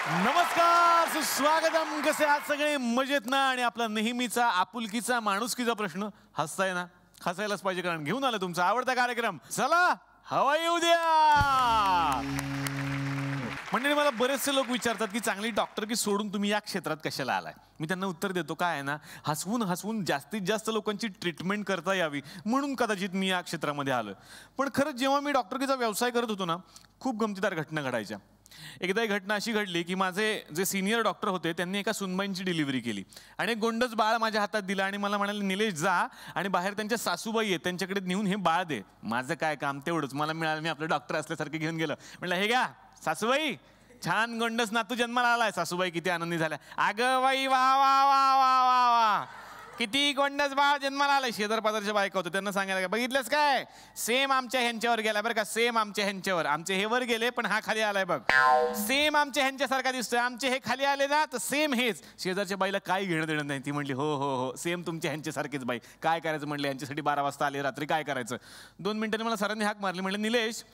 नमस्कार, सुस्वागतम. कसे आहात सगळे? मजेत ना? आणि आपला नेहमीचा आपुलकीचा माणुसकीचा प्रश्न, हसताय ना? हसायलाच पाहिजे, कारण घेऊन आलं तुमचा आवडता कार्यक्रम. चला हवा येऊ द्या. म्हणजे मला बरेचसे लोक विचारतात की चांगली डॉक्टरकी सोडून तुम्ही या क्षेत्रात कशाला आलाय. मी त्यांना उत्तर देतो, काय आहे ना, हसवून हसवून जास्तीत जास्त लोकांची ट्रीटमेंट करता यावी म्हणून कदाचित मी या क्षेत्रामध्ये आलोय. पण खरंच जेव्हा मी डॉक्टरकीचा व्यवसाय करत होतो ना, खूप गमतीदार घटना घडायच्या. एकदा एक घटना अशी घडली की माझे जे सिनियर डॉक्टर होते त्यांनी एका सुनबाईंची डिलिव्हरी केली आणि एक गोंडस बाळ माझ्या हातात दिला आणि मला म्हणाले, निलेश जा आणि बाहेर त्यांच्या सासूबाई आहेत त्यांच्याकडे नेऊन हे बाळ दे. माझं काय काम, तेवढंच मला मिळालं. मी आपलं डॉक्टर असल्यासारखे घेऊन गेलो. म्हटलं, हे घ्या सासूबाई, छान गोंडस नातू जन्माला आलाय. सासूबाई किती आनंदी झाल्या. अगं बाई, वा वा वा वा वा वा, किती गोंडस बाळ जन्माला आलाय. शेजार पाजारच्या बायका होतं, त्यांना सांगायला, बघितलंस काय, सेम आमच्या ह्यांच्यावर गेला बरं का, सेम आमच्या ह्यांच्यावर. आमचे हे वर गेले पण हा खाली आलाय बघ. सेम आमच्या ह्यांच्यासारखा दिसतोय, आमचे हे खाली आले ना तर सेम हेच. शेजारच्या बाईला काही घेणं देणं नाही. ती म्हणली, हो हो हो, सेम तुमच्या ह्यांच्यासारखेच बाई. काय करायचं म्हणले, यांच्यासाठी 12 वाजता आले रात्री, काय करायचं. 2 मिनिटांनी मला सरांनी हाक मारली. म्हणलं, निलेश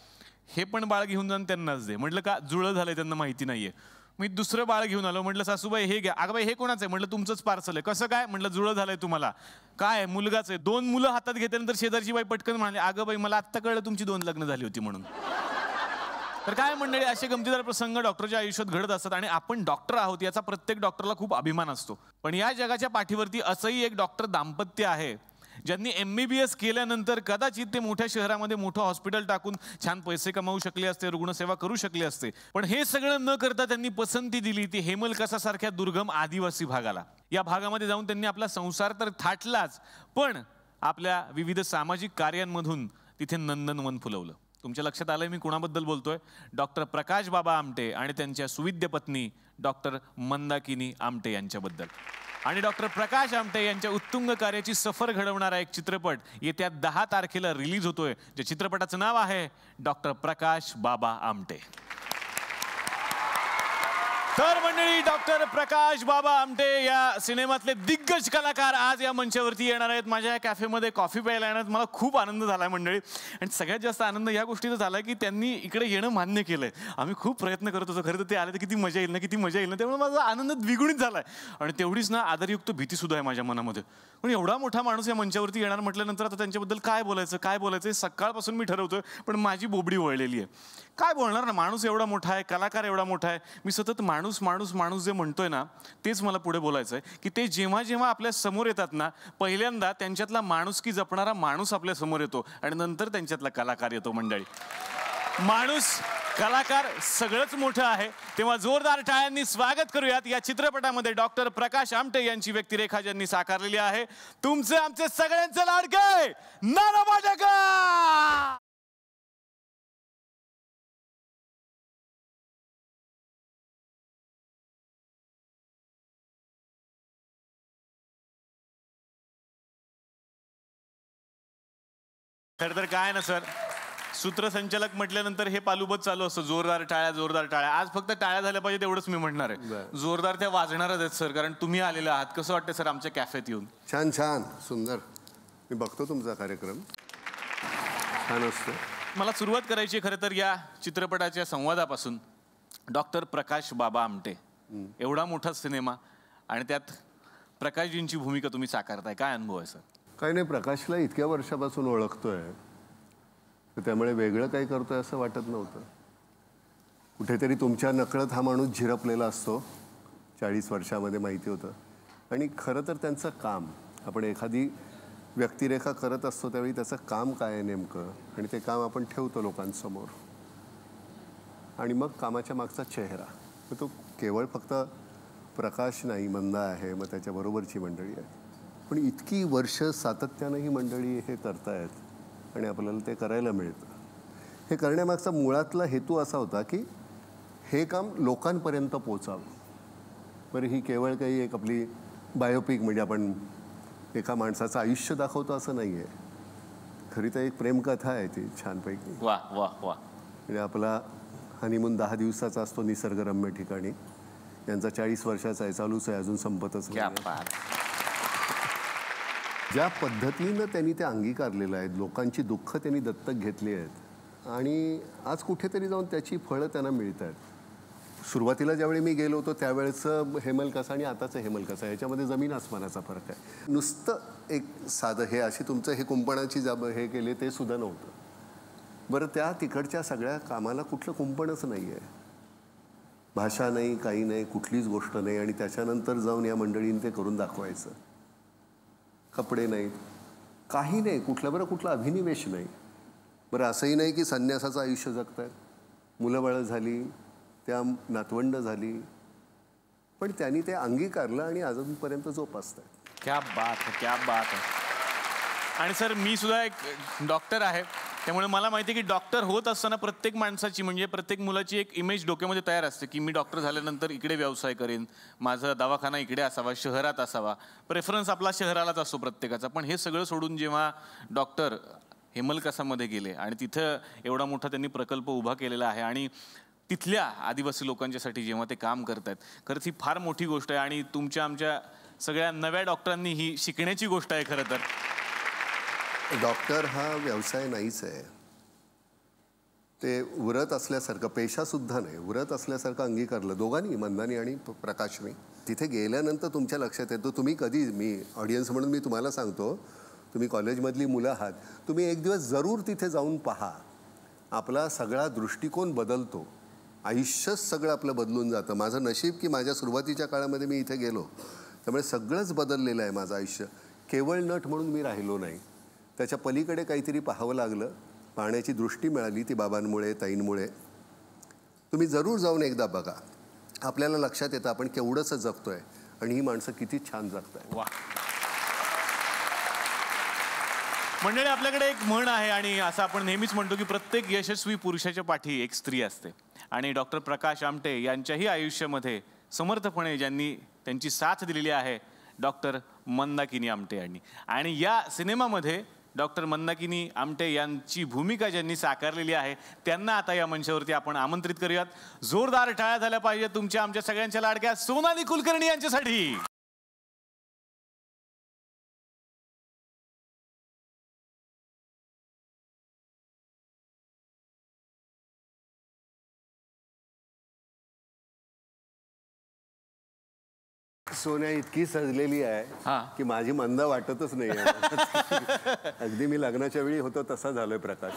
हे पण बाळ घेऊन जाऊन त्यांनाच दे. म्हटलं का, जुळं झालंय त्यांना माहिती नाहीये. मी दुसरं बाळ घेऊन आलो. म्हटलं, सासूबाई हे घ्या. अगं बाई, हे कोणाचं आहे. म्हटलं, तुमचंच पार्सल आहे. कसं काय. म्हटलं, जुळं झालंय तुम्हाला. काय, मुलगाच आहे. 2 मुलं हातात घेतल्यानंतर शेजारची बाई पटकन म्हणाली, अगं बाई, मला आत्ता कळलं तुमची 2 लग्न झाली होती म्हणून. तर काय मंडळी, असे गमतीदार प्रसंग डॉक्टरच्या आयुष्यात घडत असतात आणि आपण डॉक्टर आहोत याचा प्रत्येक डॉक्टरला खूप अभिमान असतो. पण या जगाच्या पाठीवरती असंही एक डॉक्टर दाम्पत्य आहे ज्यांनी MBBS केल्यानंतर कदाचित ते मोठ्या शहरामध्ये मोठं हॉस्पिटल टाकून छान पैसे कमावू शकले असते, रुग्णसेवा करू शकले असते. पण हे सगळं न करता त्यांनी पसंती दिली ती हेमलकसासारख्या दुर्गम आदिवासी भागाला. या भागामध्ये जाऊन त्यांनी आपला संसार तर थाटलाच, पण आपल्या विविध सामाजिक कार्यांमधून तिथे नंदनवन फुलवलं. तुमच्या लक्षात आलंय मी कुणाबद्दल बोलतोय? डॉक्टर प्रकाश बाबा आमटे आणि त्यांच्या सुविद्य पत्नी डॉक्टर मंदाकिनी आमटे यांच्याबद्दल. आणि डॉक्टर प्रकाश आमटे यांच्या उत्तुंग कार्याची सफर घडवणारा एक चित्रपट येत्या 10 तारखेला रिलीज होतोय. ज्या चित्रपटाचं नाव आहे डॉक्टर प्रकाश बाबा आमटे. तर मंडळी, डॉक्टर प्रकाश बाबा आमटे या सिनेमातले दिग्गज कलाकार आज या मंचावरती येणार आहेत. माझ्या या कॅफेमध्ये कॉफी प्यायला येणार. मला खूप आनंद झालाय मंडळी. आणि सगळ्यात जास्त आनंद या गोष्टीचा झाला की त्यांनी इकडे येणं मान्य केलंय. आम्ही खूप प्रयत्न करत होतो, खरं तर ते आले तर किती मजा येईल ना, किती मजा येईल ना. त्यामुळे माझा आनंद द्विगुणित झालाय. आणि तेवढीच ना आदरयुक्त भीती सुद्धा आहे माझ्या मनामध्ये. पण एवढा मोठा माणूस या मंचावरती येणार म्हटल्यानंतर आता त्यांच्याबद्दल काय बोलायचं सकाळपासून मी ठरवतोय, पण माझी बोबडी वळलेली आहे. काय बोलणार ना, माणूस एवढा मोठा आहे, कलाकार एवढा मोठा आहे. मी सतत माणूस माणूस माणूस जे म्हणतोय ना, तेच मला पुढे बोलायचं आहे की ते जेव्हा जेव्हा आपल्या समोर येतात ना, पहिल्यांदा त्यांच्यातला माणुसकी जपणारा माणूस आपल्या समोर येतो आणि नंतर त्यांच्यातला कलाकार येतो. मंडळी, माणूस कलाकार सगळंच मोठं आहे. तेव्हा जोरदार टाळ्यांनी स्वागत करूयात या चित्रपटामध्ये डॉक्टर प्रकाश आमटे यांची व्यक्तिरेखा ज्यांनी साकारलेली आहे. तुमचे आमचे सगळ्यांचे लाडके नाना पाटेकर. खरं तर काय ना सर, सूत्रसंचालक म्हटल्यानंतर हे पालुबत चालू असतं, जोरदार टाळ्या जोरदार टाळ्या. आज फक्त टाळ्या झाल्या पाहिजे तेवढंच मी म्हणणार आहे. जोरदार त्या वाजणारच आहेत सर, कारण तुम्ही आलेले आहात. कसं वाटतं सर आमच्या कॅफेत येऊन? छान छान, सुंदर. मी बघतो तुमचा कार्यक्रम, छान असतो. मला सुरुवात करायची खरं तर या चित्रपटाच्या संवादापासून. डॉक्टर प्रकाश बाबा आमटे, एवढा मोठा सिनेमा आणि त्यात प्रकाशजींची भूमिका तुम्ही साकारताय, काय अनुभव आहे सर? काही नाही, प्रकाशला इतक्या वर्षापासून ओळखतोय, तर त्यामुळे वेगळं काही करतोय असं वाटत नव्हतं. कुठेतरी तुमच्या नकळत हा माणूस झिरपलेला असतो, 40 वर्षामध्ये माहिती होतं. आणि खरं तर त्यांचं काम, आपण एखादी व्यक्तिरेखा करत असतो त्यावेळी त्याचं काम काय आहे नेमकं, आणि ते काम आपण ठेवतो लोकांसमोर, आणि मग कामाच्या मागचा चेहरा. तर तो केवळ फक्त प्रकाश नाही, मंदा आहे, मग त्याच्याबरोबरची मंडळी आहे. पण इतकी वर्ष सातत्यानं ही मंडळी हे करतायत आणि आपल्याला ते करायला मिळतं. हे करण्यामागचा मुळातला हेतू असा होता की हे काम लोकांपर्यंत पोचावं. बरं, ही केवळ काही एक आपली बायोपिक, म्हणजे आपण एका माणसाचं आयुष्य दाखवतो असं नाही आहे. खरी तर एक प्रेमकथा आहे ती छानपैकी. वा वा वा. म्हणजे आपला हनीमून 10 दिवसाचा असतो निसर्गरम्य ठिकाणी. यांचा 40 वर्षाचा आहे, चालूच आहे, अजून संपतच नाही. ज्या पद्धतीनं त्यांनी ते अंगीकारलेलं आहे, लोकांची दुःख त्यांनी दत्तक घेतली आहेत आणि आज कुठेतरी जाऊन त्याची फळं त्यांना मिळत आहेत. सुरुवातीला ज्यावेळी मी गेलो होतो त्यावेळेचं हेमलकसा आणि आताचं हेमलकसा ह्याच्यामध्ये जमीन आसमानाचा फरक आहे. नुसतं एक साधं हे अशी तुमचं हे कुंपणाची हे केले ते सुद्धा नव्हतं. बरं त्या तिकडच्या सगळ्या कामाला कुठलं कुंपणच नाही आहे, भाषा नाही, काही नाही, कुठलीच गोष्ट नाही. आणि त्याच्यानंतर जाऊन या मंडळींनी ते करून दाखवायचं. कपडे नाहीत, काही नाही, कुठला अभिनिवेश नाही. बरं असंही नाही की संन्यासाचं आयुष्य जगतायत, मुलं बाळं झाली, त्या नातवंड झाली, पण त्यांनी ते अंगीकारलं आणि अजूनपर्यंत जोपासतायत. क्या बात है, क्या बात है. आणि सर मी सुद्धा एक डॉक्टर आहे, त्यामुळे मला माहिती आहे की डॉक्टर होत असताना प्रत्येक माणसाची म्हणजे प्रत्येक मुलाची एक इमेज डोक्यामध्ये तयार असते की मी डॉक्टर झाल्यानंतर इकडे व्यवसाय करेन, माझा दवाखाना इकडे असावा, शहरात असावा. प्रेफरन्स आपला शहरालाच असतो प्रत्येकाचा. पण हे सगळं सोडून जेव्हा डॉक्टर हेमलकसामध्ये गेले आणि तिथं एवढा मोठा त्यांनी प्रकल्प उभा केलेला आहे आणि तिथल्या आदिवासी लोकांच्यासाठी जेव्हा ते काम करत आहेत, खरंच ही फार मोठी गोष्ट आहे. आणि तुमच्या आमच्या सगळ्या नव्या डॉक्टरांनी ही शिकण्याची गोष्ट आहे खरं तर. डॉक्टर हा व्यवसाय नाहीच आहे, ते व्रत असल्यासारखं, पेशासुद्धा नाही, व्रत असल्यासारखं अंगीकारलं दोघांनी, मंदानी आणि प्रकाशने. तिथे गेल्यानंतर तुमच्या लक्षात येतो, तुम्ही कधी, मी ऑडियन्स म्हणून मी तुम्हाला सांगतो, तुम्ही कॉलेजमधली मुलं आहात, तुम्ही एक दिवस जरूर तिथे जाऊन पहा. आपला सगळा दृष्टिकोन बदलतो, आयुष्यच सगळं आपलं बदलून जातं. माझं नशीब की माझ्या सुरुवातीच्या काळामध्ये मी इथे गेलो, त्यामुळे सगळंच बदललेलं आहे माझं आयुष्य. केवळ नट म्हणून मी राहिलो नाही, त्याच्या पलीकडे काहीतरी पाहावं लागलं, पाहण्याची दृष्टी मिळाली ती बाबांमुळे, ताईंमुळे. तुम्ही जरूर जाऊन एकदा बघा, आपल्याला लक्षात येतं आपण केवढंसं जगतोय आणि ही माणसं किती छान जगताय. वा. मंडळी, आपल्याकडे एक म्हण आहे आणि असं आपण नेहमीच म्हणतो की प्रत्येक यशस्वी पुरुषाच्या पाठी एक स्त्री असते. आणि डॉक्टर प्रकाश आमटे यांच्याही आयुष्यामध्ये समर्थपणे ज्यांनी त्यांची साथ दिलेली आहे डॉक्टर मंदाकिनी आमटे यांनी. आणि या सिनेमामध्ये डॉक्टर मंदाकिनी आमटे यांची भूमिका ज्यांनी साकारलेली आहे त्यांना आता या मंचावरती आपण आमंत्रित करूयात. जोरदार टाळ्या झाल्या पाहिजे तुमच्या आमच्या सगळ्यांच्या लाडक्या सोनाली कुलकर्णी यांच्यासाठी. सोन्या इतकी सजलेली आहे की माझी मंदा वाटतच नाही. अगदी मी लग्नाच्या वेळी होतो तसा झालोय प्रकाश.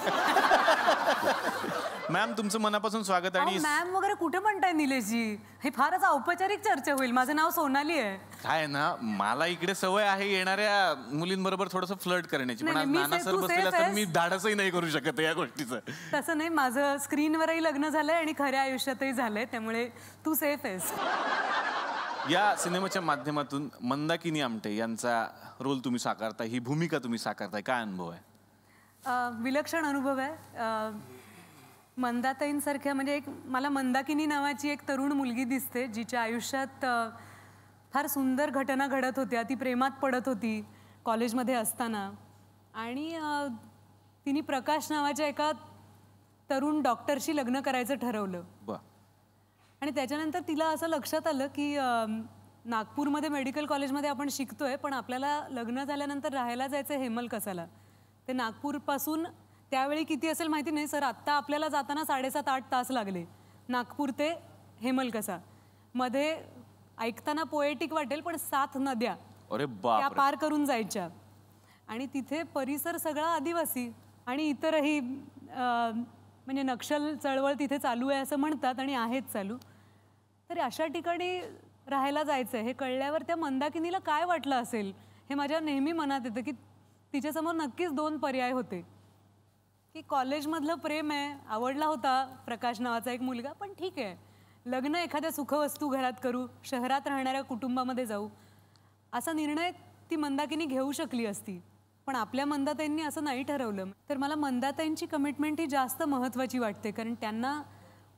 मॅम, तुमचं मनापासून स्वागत. आणि मॅम वगैरे कुठे म्हणताय निलेशजी, हे फारच औपचारिक चर्चा होईल. माझं नाव सोनाली आहे. काय ना, मला इकडे सवय आहे येणाऱ्या मुलींबरोबर थोडंसं फ्लर्ट करण्याची, पण आज नाना सर बसलेला तर मी धाडसही नाही करू शकत या गोष्टीचं. तसं नाही, माझं स्क्रीनवरही लग्न झालंय आणि खऱ्या आयुष्यातही झालंय, त्यामुळे तू सेफ आहेस. या सिनेमाच्या माध्यमातून मंदाकिनी आमटे यांचा रोल तुम्ही साकारताय, ही भूमिका तुम्ही साकारताय, काय अनुभव आहे? विलक्षण अनुभव आहे. मंदाताईंसारख्या म्हणजे एक मला मंदाकिनी नावाची एक तरुण मुलगी दिसते जिच्या आयुष्यात फार सुंदर घटना घडत होत्या. ती प्रेमात पडत होती कॉलेजमध्ये असताना आणि तिने प्रकाश नावाच्या एका तरुण डॉक्टरशी लग्न करायचं ठरवलं. आणि त्याच्यानंतर तिला असं लक्षात आलं की नागपूरमध्ये मेडिकल कॉलेजमध्ये आपण शिकतोय, पण आपल्याला लग्न झाल्यानंतर राहायला जायचं हेमलकसाला. ते नागपूरपासून त्यावेळी किती असेल माहिती नाही सर, आत्ता आपल्याला जाताना 7.5-8 तास लागले नागपूर ते हेमलकसा. मध्ये ऐकताना पोएटिक वाटेल, पण 7 नद्या त्या पार करून जायच्या. आणि तिथे परिसर सगळा आदिवासी आणि इतरही म्हणजे नक्षल चळवळ तिथे चालू आहे असं म्हणतात आणि आहेच चालू. तर अशा ठिकाणी राहायला जायचं हे कळल्यावर त्या मंदाकिनीला काय वाटलं असेल हे माझ्या नेहमी मनात येतं की तिच्यासमोर नक्कीच 2 पर्याय होते की कॉलेजमधलं प्रेम आहे, आवडला होता प्रकाश नावाचा एक मुलगा, पण ठीक आहे लग्न एखाद्या सुखवस्तू घरात करू, शहरात राहणाऱ्या कुटुंबामध्ये जाऊ, असा निर्णय ती मंदाकिनी घेऊ शकली असती. पण आपल्या मंदाताईंनी असं नाही ठरवलं. तर मला मंदाताईंची कमिटमेंट ही जास्त महत्त्वाची वाटते, कारण त्यांना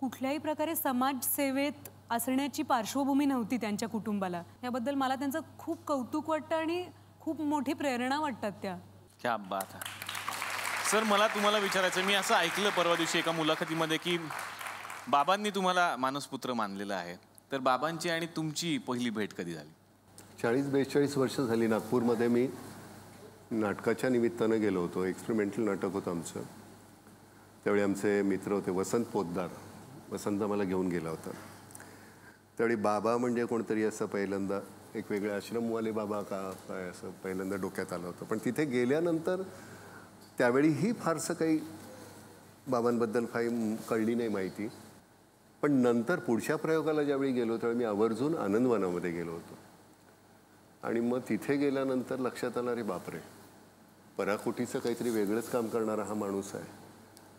कुठल्याही प्रकारे समाजसेवेत असण्याची पार्श्वभूमी नव्हती त्यांच्या कुटुंबाला. याबद्दल मला त्यांचं खूप कौतुक वाटतं आणि खूप मोठी प्रेरणा वाटतात त्या. क्या बात आहे सर. मला तुम्हाला विचारायचं, मी असं ऐकलं परवा दिवशी एका मुलाखतीमध्ये की बाबांनी तुम्हाला मानसपुत्र मानलेलं आहे, तर बाबांची आणि तुमची पहिली भेट कधी झाली? 40-42 वर्ष झाली. नागपूरमध्ये मी नाटकाच्या निमित्तानं गेलो होतो. एक्सपेरिमेंटल नाटक होतं आमचं. त्यावेळी आमचे मित्र होते वसंत पोद्दार, वसंत मला घेऊन गेला होता. त्यावेळी बाबा म्हणजे कोणतरी असं पहिल्यांदा एक वेगळे आश्रमवाले बाबा का काय असं पहिल्यांदा डोक्यात आलं होतं. पण तिथे गेल्यानंतर त्यावेळीही फारसं काही बाबांबद्दल काही कळली नाही माहिती. पण नंतर पुढच्या प्रयोगाला ज्यावेळी गेलो त्यावेळी मी आवर्जून आनंदवनामध्ये गेलो होतो. आणि मग तिथे गेल्यानंतर लक्षात आलं, अरे बापरे, पराकोटीचं काहीतरी वेगळंच काम करणारा हा माणूस आहे.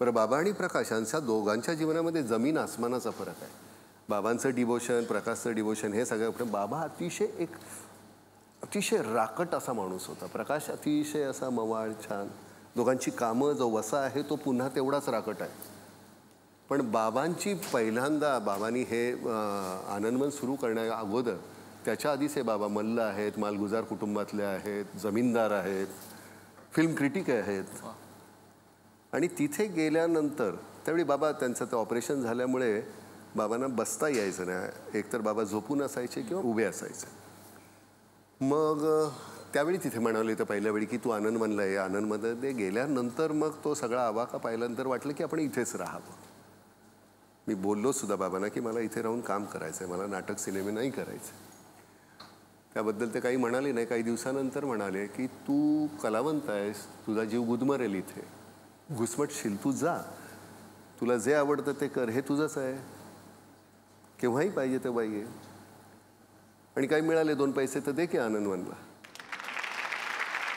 बरं, बाबा आणि प्रकाश यांच्या दोघांच्या जीवनामध्ये जमीन आसमानाचा फरक आहे. बाबांचं डिवोशन, प्रकाशचं डिवोशन हे सगळं. बाबा अतिशय राकट असा माणूस होता. प्रकाश अतिशय असा मवाळ, छान. दोघांची कामं, जो वसा आहे तो पुन्हा तेवढाच राकट आहे. पण बाबांची पहिल्यांदा बाबांनी हे आनंदवन सुरू करण्या अगोदर त्याच्या आधीच हे बाबा मल्ल आहेत, मालगुजार कुटुंबातले आहेत, जमीनदार आहेत, फिल्म क्रिटिक आहेत. आणि तिथे गेल्यानंतर त्यावेळी बाबा त्यांचं ते ऑपरेशन झाल्यामुळे बाबांना बसता यायचं नाही. एकतर बाबा झोपून असायचे किंवा उभे असायचे. मग त्यावेळी तिथे म्हणाले तर पहिल्या वेळी की तू आनंदवनला आहे. आनंदमध्ये गेल्यानंतर मग तो सगळा आवाका पाहिल्यानंतर वाटलं की आपण इथेच राहावं. मी बोललो सुद्धा बाबांना की मला इथे राहून काम करायचं आहे, मला नाटक सिनेमे नाही करायचे. त्याबद्दल ते काही म्हणाले नाही. काही दिवसानंतर म्हणाले की तू कलावंत आहेस, तुझा जीव गुदमरेल इथे, घुसमटशील, तू जा, तुला जे आवडतं ते कर, हे तुझंच आहे, केव्हाही पाहिजे तेव्हा ये. आणि काही मिळाले 2 पैसे तर दे की आनंदवनला.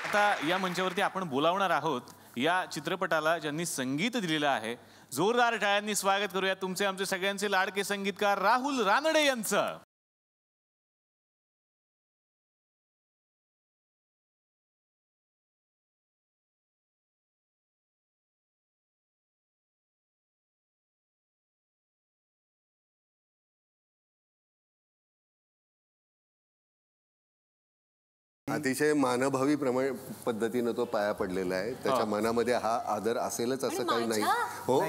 आता या मंचावरती आपण बोलावणार आहोत या चित्रपटाला ज्यांनी संगीत दिलेलं आहे. जोरदार टाळ्यांनी स्वागत करूया तुमचे आमचे सगळ्यांचे लाडके संगीतकार राहुल रानडे यांचं. अतिशय मानभावी पद्धतीनं तो पाया पडलेला आहे. त्याच्या मनामध्ये हा आदर असेलच असं काही नाही. हो,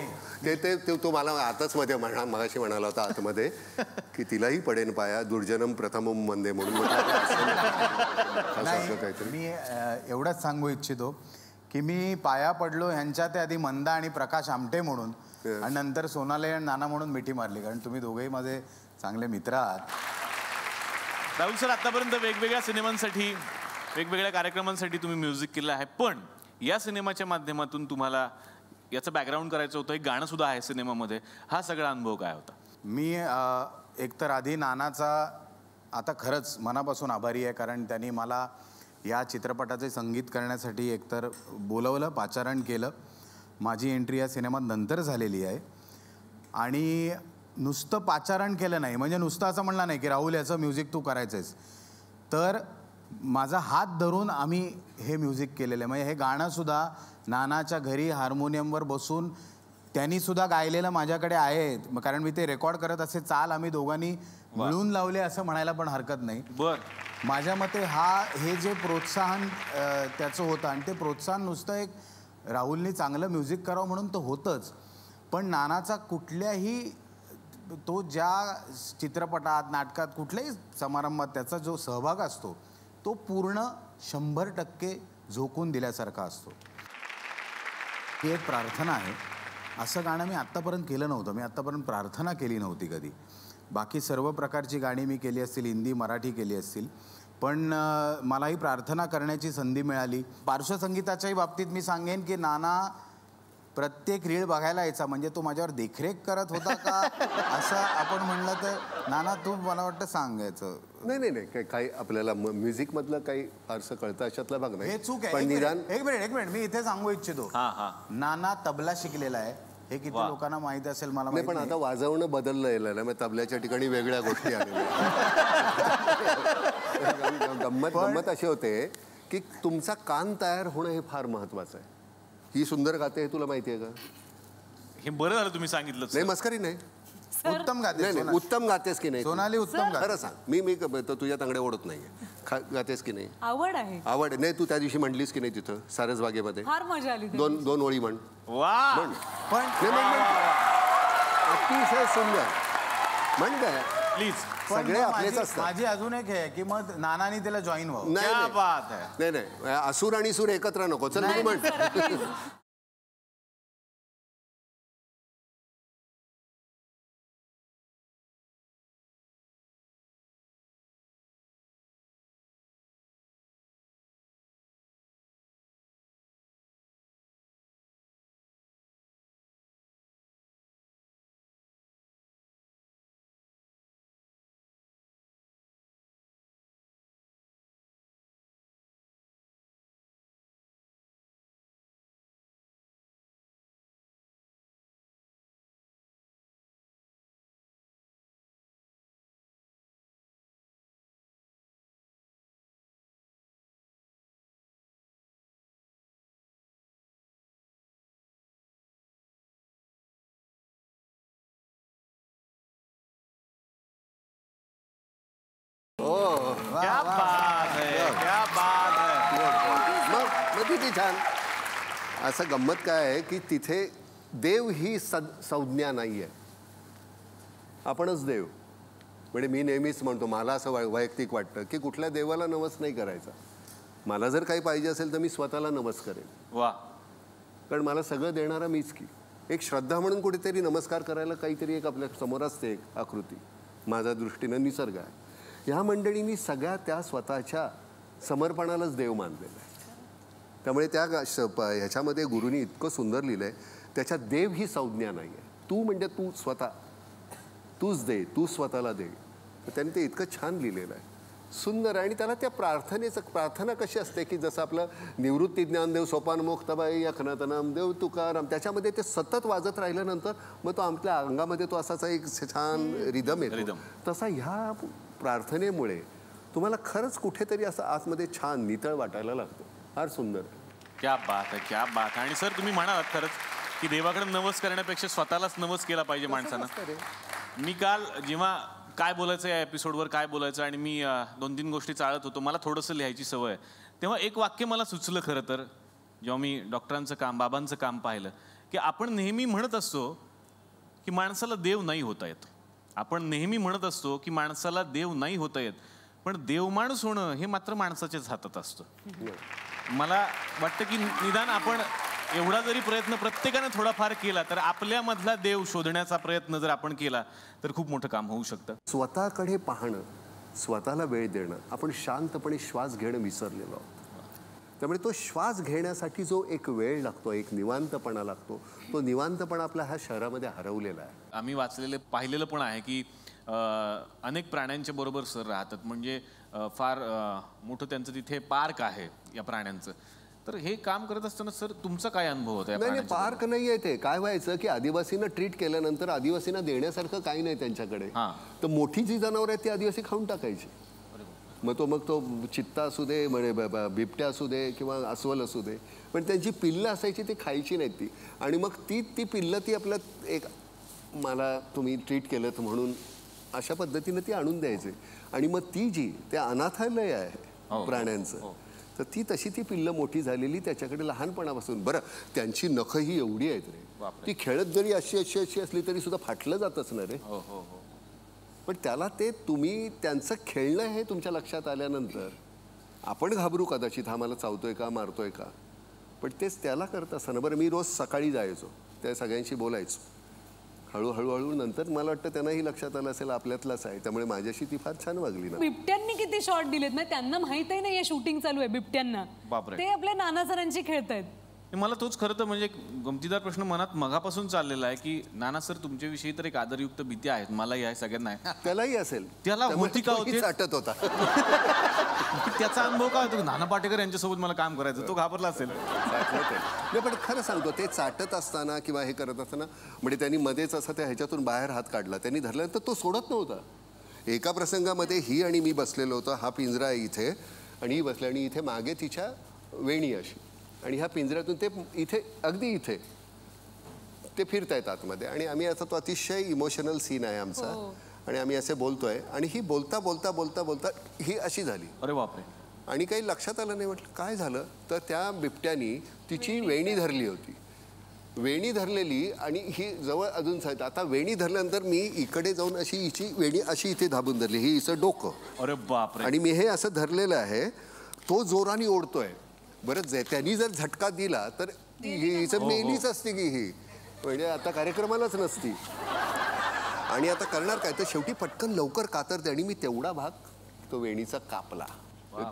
ते तो मला आताच मध्ये मगाशी म्हणाला होता आतमध्ये की तिलाही पडेन पाया, दुर्जनम प्रथमम वंदे म्हणून. काहीतरी मी एवढंच सांगू इच्छितो की मी पाया पडलो ह्यांच्या त्या आधी मंदा आणि प्रकाश आमटे म्हणून, आणि नंतर सोनाली आणि नाना म्हणून मिठी मारली, कारण तुम्ही दोघेही माझे चांगले मित्र आहात. राहुल सर, आतापर्यंत वेगवेगळ्या सिनेमांसाठी, वेगवेगळ्या कार्यक्रमांसाठी तुम्ही म्युझिक केलं आहे. पण या सिनेमाच्या माध्यमातून तुम्हाला याचं बॅकग्राऊंड करायचं होतं, एक गाणं सुद्धा आहे सिनेमामध्ये. हा सगळा अनुभव काय होता? मी एकतर आधी नानाचा आता खरंच मनापासून आभारी आहे, कारण त्यांनी मला या चित्रपटाचे संगीत करण्यासाठी एकतर बोलवलं, पाचारण केलं. माझी एंट्री या सिनेमात नंतर झालेली आहे. आणि नुसतं पाचारण केलं नाही, म्हणजे नुसतं असं म्हणलं नाही की राहुल याचं म्युझिक तू करायचंयस, तर माझा हात धरून आम्ही हे म्युझिक केलेलं आहे. म्हणजे हे गाणंसुद्धा नानाच्या घरी हार्मोनियमवर बसून त्यांनीसुद्धा गायलेलं माझ्याकडे आहे, कारण मी ते रेकॉर्ड करत असे चाल आम्ही दोघांनी मिळून लावले असं म्हणायला पण हरकत नाही. माझ्या मते हे जे प्रोत्साहन त्याचं होतं, आणि ते प्रोत्साहन नुसतं एक राहुलनी चांगलं म्युझिक करावं म्हणून तर होतंच, पण नानाचा कुठल्याही तो ज्या चित्रपटात, नाटकात, कुठल्याही समारंभात त्याचा जो सहभाग असतो तो पूर्ण 100% झोकून दिल्यासारखा असतो. ही एक प्रार्थना आहे. असं गाणं मी आत्तापर्यंत केलं नव्हतं. मी आत्तापर्यंत प्रार्थना केली नव्हती कधी. बाकी सर्व प्रकारची गाणी मी केली असतील, हिंदी मराठी केली असतील, पण मला ही प्रार्थना करण्याची संधी मिळाली. पार्श्वसंगीताच्याही बाबतीत मी सांगेन की नाना प्रत्येक रीळ बघायला यायचा. म्हणजे तो माझ्यावर देखरेख करत होता का असं आपण म्हणलं तर नाना तू मला वाटतं सांगायचं. नाही काही आपल्याला म्युझिकमधलं काही फारसं कळतं अशातला भाग नाही. हे चूक आहे. पण निदान एक मिनिट मी इथे सांगू इच्छितो. नाना तबला शिकलेला आहे, हे किती लोकांना माहिती असेल मला नाही, पण आता वाजवणं बदललं ना, मग तबल्याच्या ठिकाणी वेगळ्या गोष्टी आलेल्या. गंमत अशी होते की तुमचा कान तयार होणं हे फार महत्वाचं आहे. ही सुंदर गाते हे तुला माहिती आहे का? हे बरं झालं तुम्ही सांगितलं. नाही, मस्करी नाही. उत्तम गाते. उत्तम गातेस की नाही? सोनाली उत्तम गाते. खरं सांग, मी तुझ्या तांगडे ओढत नाहीये. गातेस की नाही? आवड आहे. आवड नाही. तू त्या दिवशी म्हणलीस की नाही तिथं सारसबागेमध्ये? फार मजा आली. दोन ओळी म्हण. वा, पण अतिशय सुंदर म्हण काय प्लीज. सगळे आपलेच असतात. माझी अजून एक आहे की मग नानानी त्याला जॉईन व्हावं. नाही, असुर आणि सूर एकत्र नको. चल तू म्हण. छान. असं गंमत काय आहे की तिथे देव ही संज्ञा नाही आहे, आपणच देव. म्हणजे मी नेहमीच म्हणतो, मला असं वैयक्तिक वाटतं की कुठल्या देवाला नमस नाही करायचा. मला जर काही पाहिजे असेल तर मी स्वतःला नमस करेन. वा. कारण मला सगळं देणारा मीच की. एक श्रद्धा म्हणून कुठेतरी नमस्कार करायला काहीतरी एक आपल्या समोर असते, एक आकृती. माझ्या दृष्टीनं निसर्ग आहे. ह्या मंडळींनी सगळ्या त्या स्वतःच्या समर्पणालाच देव मानलेलं आहे. त्यामुळे त्या ह्याच्यामध्ये गुरुनी इतकं सुंदर लिहिलं आहे, त्याच्यात देव ही संज्ञा नाही आहे. तू म्हणजे तू स्वतः, तूच दे, तू स्वतःला दे. तर त्यांनी ते इतकं छान लिहिलेलं आहे, सुंदर. आणि त्याला त्या प्रार्थना कशी असते की जसं आपलं निवृत्ती ज्ञानदेव सोपान मुक्ताबाई अखनाथ नामदेव तुकाराम, त्याच्यामध्ये ते सतत वाजत राहिल्यानंतर मग तो आपल्या अंगामध्ये तो असाचा एक छान रिदम येतो. तसा ह्या प्रार्थनेमुळे तुम्हाला खरंच कुठेतरी असं आतमध्ये छान नितळ वाटायला लागतं. फार सुंदर. क्या बात आहे, क्या बात आहे. आणि सर तुम्ही म्हणालात खरंच की देवाकडे नवस करण्यापेक्षा स्वतःलाच नवस केला पाहिजे माणसानं. मी काल जेव्हा काय बोलायचं या एपिसोडवर काय बोलायचं आणि मी 2-3 गोष्टी चाळत होतो, मला थोडंसं लिहायची सवय आहे, तेव्हा एक वाक्य मला सुचलं खरं तर, जेव्हा मी डॉक्टरांचं काम, बाबांचं काम पाहिलं, की आपण नेहमी म्हणत असतो की माणसाला देव नाही होता येत. आपण नेहमी म्हणत असतो की माणसाला देव नाही होता येत, पण देवमाणूस होणं हे मात्र माणसाच्याच हातात असतं. मला वाटतं की निदान आपण एवढा जरी प्रयत्न प्रत्येकाने थोडाफार केला तर आपल्यामधला देव शोधण्याचा प्रयत्न जर आपण केला तर खूप मोठं काम होऊ शकतं. स्वतःकडे पाहणं, स्वतःला वेळ देणं. आपण शांतपणे श्वास घेणं विसरलेलो आहोत. त्यामुळे तो श्वास घेण्यासाठी जो एक वेळ लागतो, एक निवांतपणा लागतो, तो निवांतपणा आपल्या ह्या शहरामध्ये हरवलेला आहे. आम्ही वाचलेले पाहिलेलं पण आहे की अनेक प्राण्यांच्या बरोबर सर राहतात. म्हणजे फार मोठं त्यांचं तिथे पार्क आहे या प्राण्यांचं. तर हे काम करत असताना सर तुमचा काय अनुभव होता? नाही, पार्क नाही आहे ते. काय व्हायचं की आदिवासींना ट्रीट केल्यानंतर आदिवासींना देण्यासारखं काही नाही त्यांच्याकडे. तर मोठी जी जनावर आहेत ती आदिवासी खाऊन टाकायची. मग तो चित्ता असू दे, बिबट्या असू दे किंवा अस्वल असू दे, पण त्यांची पिल्लं असायची ती खायची नाहीत ती. आणि मग ती पिल्लं ती आपलं एक, मला तुम्ही ट्रीट केलं म्हणून अशा पद्धतीनं ती आणून द्यायचे. आणि मग ती जी त्या अनाथालय आहे प्राण्यांचं, तर ती तशी ती पिल्लं मोठी झालेली त्याच्याकडे लहानपणापासून. बरं, त्यांची नखं ही एवढी आहेत रे, ती खेळत जरी अशी असली तरी सुद्धा फाटलं जात असणार रे. पण त्याला ते तुम्ही त्यांचं खेळणं हे तुमच्या लक्षात आल्यानंतर आपण घाबरू कदाचित, हा मला चावतोय का, मारतोय का, पण तेच त्याला करत असताना. बरं, मी रोज सकाळी जायचो, त्या सगळ्यांशी बोलायचो. हळूहळू नंतर मला वाटतं त्यांनाही लक्षात आलं असेल आपल्यातलाच आहे, त्यामुळे माझ्याशी ती फार छान वागली ना. बिबट्यांनी किती शॉट दिलेत ना, त्यांना माहितही नाही शूटिंग चालू आहे बिबट्यांना. ते आपल्या नाना सरांची खेळतायत. मला तोच खरं तर म्हणजे गमतीदार प्रश्न मनात मगापासून चाललेला आहे की नाना सर तुमच्याविषयी तर एक आदरयुक्त भीती आहेत, मलाही आहे, सगळ्यांना आहे. त्यालाही असेल. त्याला होती का होती चाटत होता. त्याचा अनुभव काय होतो? नाना पाटेकर यांच्यासोबत मला काम करायचं, तो घाबरला असेल. नाही, पण खरं सांगतो, ते चाटत असताना किंवा हे करत असताना म्हणजे त्यांनी मध्येच असा त्या ह्याच्यातून बाहेर हात काढला, त्यांनी धरल्यानंतर तो सोडत नव्हता. एका प्रसंगामध्ये ही आणि मी बसलेलो होतो, हा पिंजरा आहे इथे आणि ही बसली आणि इथे मागे तिच्या वेणी अशी, आणि ह्या पिंजऱ्यातून ते इथे अगदी इथे ते फिरतायत आतमध्ये. आणि आम्ही आता, तो अतिशय इमोशनल सीन आहे आमचा, आणि आम्ही असे बोलतोय आणि ही बोलता बोलता बोलता बोलता ही अशी झाली. अरे बापरे. आणि काही लक्षात आलं नाही. म्हटलं काय झालं, तर त्या बिबट्यानी तिची वेणी धरली होती, वेणी धरलेली, आणि ही जवळ अजून सांगत. आता वेणी धरल्यानंतर मी इकडे जाऊन अशी हिची वेणी अशी इथे दाबून धरली, ही हिचं डोकं. अरे बापरे. आणि मी हे असं धरलेलं आहे, तो जोराने ओढतोय. बरं, त्यांनी जर झटका दिला तर हिचं मेलीच असते की ही, म्हणजे आता कार्यक्रमालाच नसती. आणि आता करणार काय, तर शेवटी पटकन लवकर कातरते आणि मी तेवढा भाग तो वेणीचा कापला.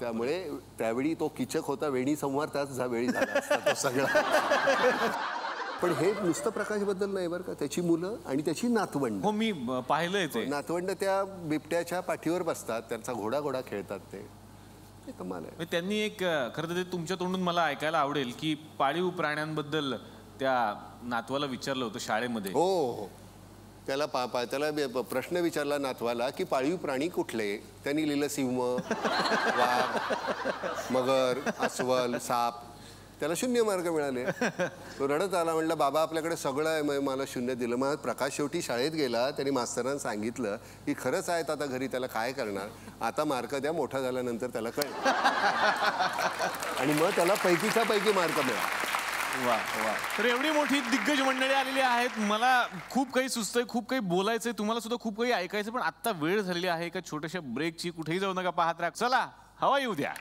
त्यामुळे त्यावेळी तो किचक होता, वेणी संवार त्याच वेळी झाला असता तो सगळा. पण हे नुसतं प्रकाशबद्दल नाही बरं का, त्याची मुलं आणि त्याची नातवंड. हो, मी पाहिलंय ते. नातवंड त्या बिबट्याच्या पाठीवर बसतात, त्यांचा घोडा खेळतात. ते कमाल आहे. त्यांनी एक खरं तर ते तुमच्या तोंडून मला ऐकायला आवडेल की पाळीव प्राण्यांबद्दल त्या नातवाला विचारलं होतं शाळेमध्ये. हो, त्याला त्याला प्रश्न विचारला नातवाला की पाळीव प्राणी कुठले. त्यांनी लिहिलं सिंह, वाघ, मगर, अस्वल, साप. त्याला 0 मार्क मिळाले. तो रडत आला, म्हणला बाबा आपल्याकडे सगळं आहे, मग मला 0 दिलं. मग प्रकाश शेवटी शाळेत गेला, त्यांनी मास्तरांना सांगितलं की खरंच आहेत आता घरी, त्याला काय करणार, आता मार्क द्या, मोठा झाल्यानंतर त्याला कळेल. आणि मग त्याला पैकीच्या पैकी मार्क मिळाला. वा वा. तर एवढी मोठी दिग्गज मंडळी आलेली आहेत. मला खूप काही सुचतंय, खूप काही बोलायचंय, तुम्हाला सुद्धा खूप काही ऐकायचं, पण आता वेळ झालेली आहे एका छोट्याशा ब्रेकची. कुठेही जाऊ नका, पाहत राहा. चला हवा येऊ द्या.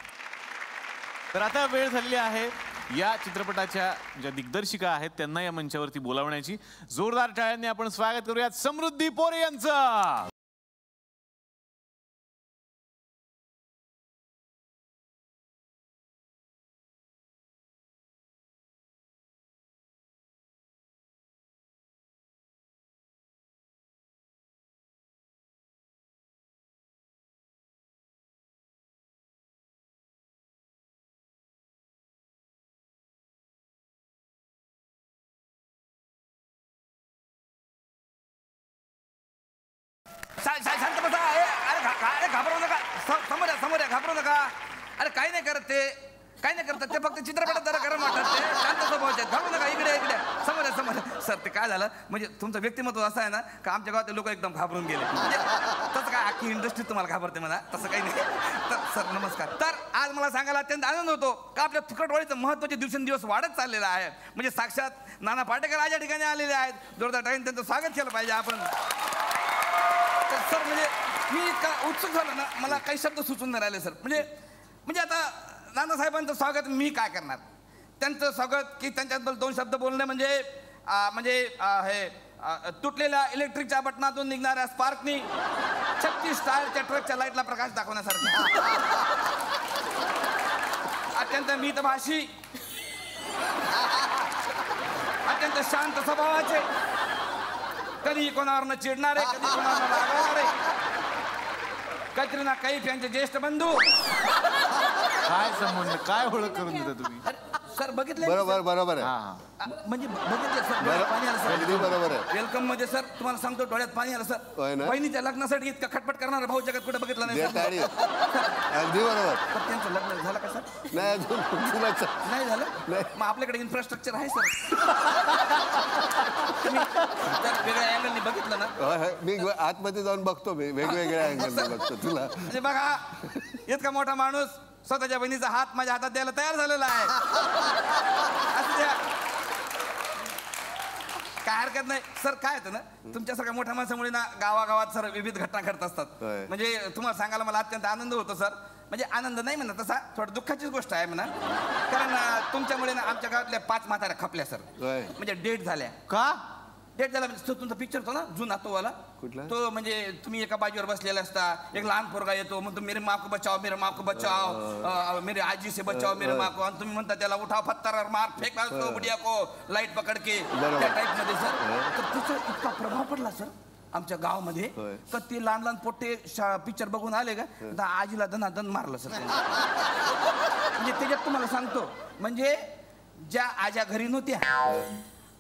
तर आता वेळ झालेली आहे या चित्रपटाच्या ज्या दिग्दर्शिका आहेत त्यांना या मंचावरती बोलावण्याची. जोरदार टाळ्यांनी आपण स्वागत करूयात समृद्धी पोरे यांचं. शांत बसा. अरे घाबरू नका. समोर या घाबरू नका. अरे काही नाही करत ते फक्त चित्रपटात जरा गरम वाटत ते शांत स्वभावाचे. घाबरू नका. इकडे समोर सर. ते काय झालं म्हणजे तुमचं व्यक्तिमत्व असं आहे ना का आमच्या गावातले लोक एकदम घाबरून गेले. म्हणजे तसं काय अख्खी इंडस्ट्री तुम्हाला घाबरते म्हणा, तसं काही नाही. तर सर नमस्कार. तर आज मला सांगायला अत्यंत आनंद होतो का आपल्या तुकडवाडीचं महत्त्वाचे दिवसेंदिवस वाढत चाललेलं आहे. म्हणजे साक्षात नाना पाटेकर आज या ठिकाणी आलेले आहेत. जोरदार टाळ्यांनी त्यांचं स्वागत केलं पाहिजे आपण. सर म्हणजे मी इतका उत्सुक झालो ना, मला काही शब्द सुचून नाही राहिले सर. म्हणजे आता नानासाहेबांचं स्वागत मी काय करणार. त्यांचं स्वागत की त्यांच्याबद्दल 2 शब्द बोलणे म्हणजे हे तुटलेल्या इलेक्ट्रिकच्या बटनातून निघणाऱ्या स्पार्कनी 36 टायरच्या ट्रकच्या लाईटला प्रकाश दाखवण्यासारखं. अत्यंत मितभाषी, अत्यंत शांत स्वभावाचे, कधी कोणावर न चिडणारे, कधी कोणावर रागवणारे, कतरीना कैफ यांचे ज्येष्ठ बंधू. काय संबंध, काय ओळख करून देता तुम्ही. सर बघितलं बरोबर आहे. म्हणजे बघितलं सर, डोळ्यात पाणी आलं सर. अगदी बरोबर आहे. वेलकम मध्ये सर तुम्हाला सांगतो डोळ्यात पाणी आलं होय सर. ना? बहिणीच्या लग्नासाठी इतका खटपट करणारा भाऊ जगात कुठे बघितला नाही सर. अगदी बरोबर. पण त्यांचं लग्न झालं का सर? नाही अजून नाही झालं. नाही. मग आपल्याकडे इन्फ्रास्ट्रक्चर आहे सर. तुम्ही जर वेगळ्या अँगलनी बघितलं ना. मी आतमध्ये जाऊन बघतो, मी वेगवेगळ्या अँगलने बघतो तुला. म्हणजे बघा इतका मोठा माणूस स्वतःच्या बहिणीचा हात माझ्या हातात द्यायला तयार झालेला आहे. असू द्या, काय हरकत नाही सर. काय होतं ना तुमच्यासारख्या मोठ्या माणसामुळे ना गावागावात सर विविध घटना घडत असतात. म्हणजे तुम्हाला सांगायला मला अत्यंत आनंद होतो सर. म्हणजे आनंद नाही म्हणा तसा, थोडं दुःखाचीच गोष्ट आहे म्हणा. कारण तुमच्यामुळे ना आमच्या गावातल्या 5 म्हाताऱ्या खपल्या सर. म्हणजे डेट झाल्या. का डेट झाला म्हणजे तुमचा पिक्चर होता ना जुना तो वाला. तो म्हणजे तुम्ही एका बाजूवर बसलेला असता, एक लहान पोरगा येतो म्हणतो मेरे माँ को बचाओ, मेरे माँ को बचाओ, मेरे आजी से बचाओ, मेरे माँ को. आणि तुम्ही म्हणता त्याला उठाव पत्थर मार फेका बुढ़िया को लाईट पकड के, त्या टाईप मध्ये सर. तर तिचा इतका प्रभाव पडला सर आमच्या गावामध्ये तर ते लहान लहान पोट्टे पिक्चर बघून आले का आजीला दनादन मारलं सर. म्हणजे त्याच्यात तुम्हाला सांगतो म्हणजे ज्या आज्या घरी नव्हत्या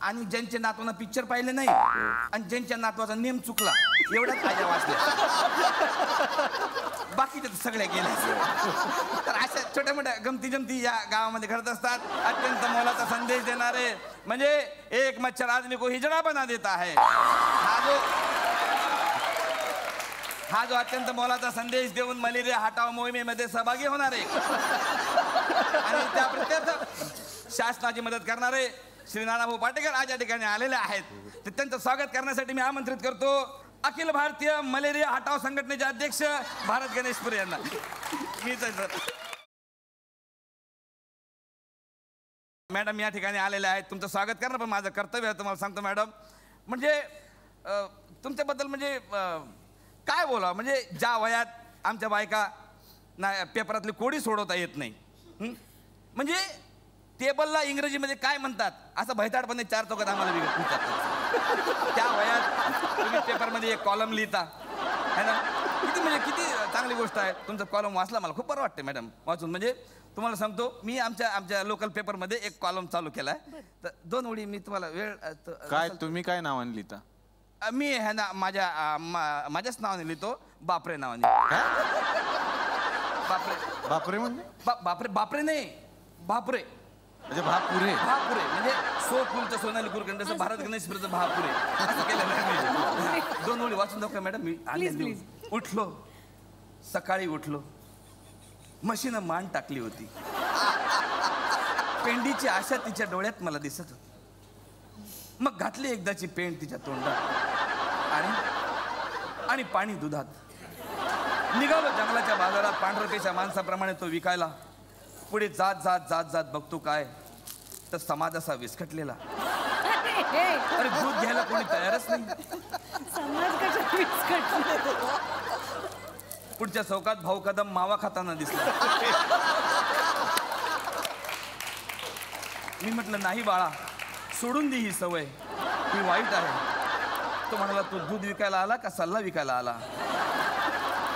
आणि ज्यांच्या नातवानं पिक्चर पाहिले नाही आणि ज्यांच्या नातवाचा नेम चुकला एवढ्याच आज्या वाचल्या. बाकीच्या सगळ्या गेल्या. तर अशा छोट्या मोठ्या गमती जमती या गावामध्ये घडत असतात. अत्यंत मोलाचा संदेश देणारे म्हणजे एक मच्छर आदमी को हिजड़ा बना देता है. हा जो अत्यंत मोलाचा संदेश देऊन मलेरिया हटाव मोहिमेमध्ये सहभागी होणारे आणि त्या प्रत्येक शासनाची मदत करणारे श्री नानाभाऊ पाटेकर आज या ठिकाणी आलेले आहेत. तर त्यांचं स्वागत करण्यासाठी मी आमंत्रित करतो अखिल भारतीय मलेरिया हटाव संघटनेचे अध्यक्ष भारत गणेशपुरे यांना. मीच आहे सर. मॅडम या ठिकाणी आलेले आहेत. तुमचं स्वागत करणं पण माझं कर्तव्य आहे तुम्हाला सांगतो मॅडम. म्हणजे तुमच्याबद्दल म्हणजे काय बोला. म्हणजे ज्या वयात आमच्या बायका ना पेपरातली कोडी सोडवता येत नाही. म्हणजे टेबलला इंग्रजीमध्ये काय म्हणतात असं भैताडपणे 4 चौकात आम्हाला विचारतात. त्या वयात तुम्ही पेपरमध्ये एक कॉलम लिहिता है ना. किती चांगली गोष्ट आहे. तुमचं कॉलम वाचला मला खूप बरं वाटते मॅडम वाचून. म्हणजे तुम्हाला सांगतो मी आमच्या लोकल पेपरमध्ये एक कॉलम चालू केला आहे. तर 2 ओळी मी तुम्हाला वेळ काय तुम्ही काय नावाने लिहिता. मी है ना माझ्याच नावाने लिहितो बापरे नावाने. बापरे म्हणजे बापरे नाही बापरे म्हणजे भापुरे. भापुरे म्हणजे सो फुलचं सोनाली कुलकर्णी जसं भारत गणेशपुरेचं भापुरे असं केलेलं आहे मी. 2 ओळी वाचून दाखवा मॅडम. मी Please, आणले. उठलो, सकाळी उठलो, म्हशीनं मान टाकली होती, पेंडीची आशा तिच्या डोळ्यात मला दिसत होती. मग घातली एकदाची पेंड तिच्या तोंडात आणि पाणी दुधात. निघालो जंगलाच्या बाजारात पांढरपेशा माणसाप्रमाणे तो विकायला. पुढे जात जात जात जात बघतो काय तर समाज असा विस्कटलेला. अरे दूध घ्यायला कोणी तयारच नाही. समाज कशा विस्कटला. पुढच्या चौकात भाऊ कदम मावा खाताना दिसला. मी म्हटलं नाही बाळा, सोडून दे ही सवय, ही वाईट आहे. तो म्हणाला तू दूध विकायला आला का सल्ला विकायला आला.